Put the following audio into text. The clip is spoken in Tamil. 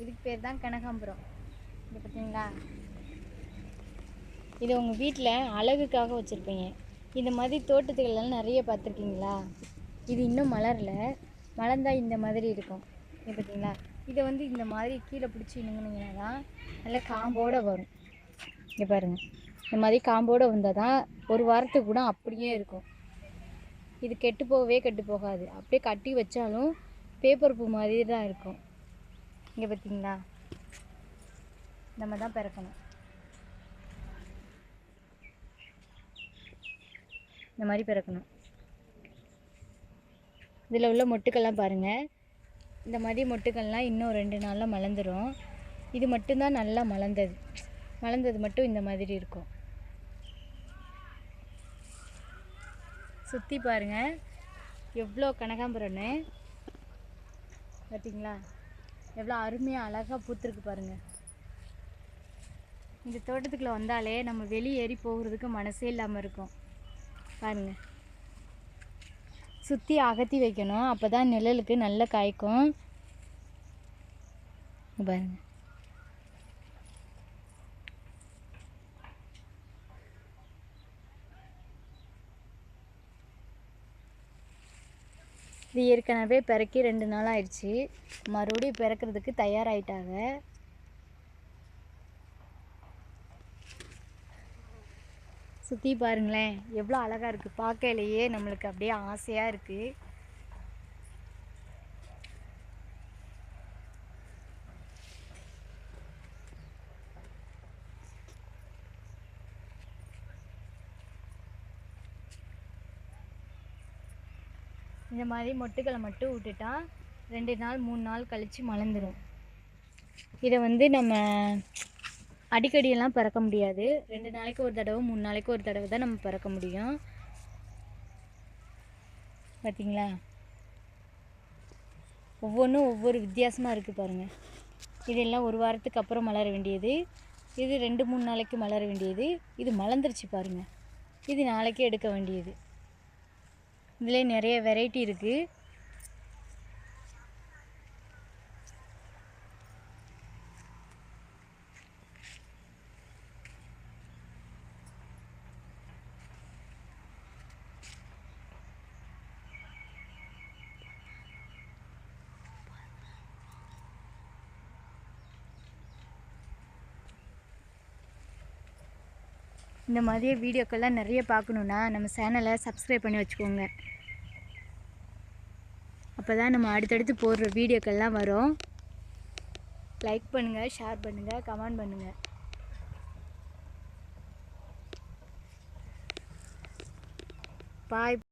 இதுக்கு பேர் தான் கனகாம்பரம். இது பார்த்தீங்களா, இது உங்கள் வீட்டில் அழகுக்காக வச்சுருப்பீங்க. இந்த மாதிரி தோட்டத்துக்கள்லாம் நிறைய பார்த்துருக்கீங்களா? இது இன்னும் மலரல, மலர்ந்தால் இந்த மாதிரி இருக்கும். இது பார்த்தீங்களா, இதை வந்து இந்த மாதிரி கீழே பிடிச்சி நின்னுங்கன்னா தான் நல்லா காம்போடு வரும். இங்கே பாருங்கள், இந்த மாதிரி காம்போடு வந்தால் தான் ஒரு வாரத்துக்கு கூட அப்படியே இருக்கும். இது கெட்டு போகாது. அப்படியே கட்டி வச்சாலும் பேப்பர் பூ மாதிரி தான் இருக்கும். இங்கே பார்த்தீங்களா, நம்ம தான் பிறக்கணும். இந்த மாதிரி பிறக்கணும். இதில் உள்ள மொட்டுக்கள்லாம் பாருங்கள். இந்த மாதிரி மொட்டுக்கள்லாம் இன்னும் 2 நாளில் மலர்ந்துடும். இது மட்டும்தான் நல்லா மலர்ந்தது மட்டும் இந்த மாதிரி இருக்கும். சுற்றி பாருங்கள் எவ்வளோ கனகாம்பரம்னு. பார்த்தீங்களா, எவ்வளோ அருமையாக அழகாக பூத்துருக்கு பாருங்கள். இந்த தோட்டத்துக்குள்ளே வந்தாலே நம்ம வெளியேறி போகிறதுக்கு மனசே இல்லாமல் இருக்கும். பாருங்கள், சுற்றி அகற்றி வைக்கணும், அப்போ தான் நிழலுக்கு நல்லா காய்க்கும். பாருங்கள், இது ஏற்கனவே பிறக்கி 2 நாள் ஆயிடுச்சு. மறுபடியும் பிறக்கிறதுக்கு தயாராகிட்டாங்க. சுற்றி பாருங்களேன் எவ்வளோ அழகாக இருக்குது. பார்க்கையிலேயே நம்மளுக்கு அப்படியே ஆசையாக இருக்குது. இந்த மாதிரி மொட்டுக்களை மட்டும் விட்டுட்டா 2 நாள் 3 நாள் கழித்து மலர்ந்துடும். இதை வந்து நம்ம அடிக்கடியெல்லாம் பறக்க முடியாது. 2 நாளைக்கு ஒரு தடவை 3 நாளைக்கு ஒரு தடவை தான் நம்ம பறக்க முடியும். பார்த்தீங்களா, ஒவ்வொன்றும் ஒவ்வொரு வித்தியாசமாக இருக்குது பாருங்கள். இதெல்லாம் ஒரு வாரத்துக்கு அப்புறம் மலர வேண்டியது, இது 2-3 நாளைக்கு மலர வேண்டியது. இது மலர்ந்துருச்சு பாருங்கள், இது நாளைக்கே எடுக்க வேண்டியது. இதில் நிறைய வெரைட்டி இருக்குது. இந்த மாதிரி வீடியோக்கெல்லாம் நிறைய பார்க்கணுன்னா நம்ம சேனலை சப்ஸ்கிரைப் பண்ணி வச்சுக்கோங்க. அப்போ தான் நம்ம அடுத்தடுத்து போடுற வீடியோக்கெல்லாம் வரும். லைக் பண்ணுங்கள், ஷேர் பண்ணுங்கள், கமெண்ட் பண்ணுங்கள். பாய்.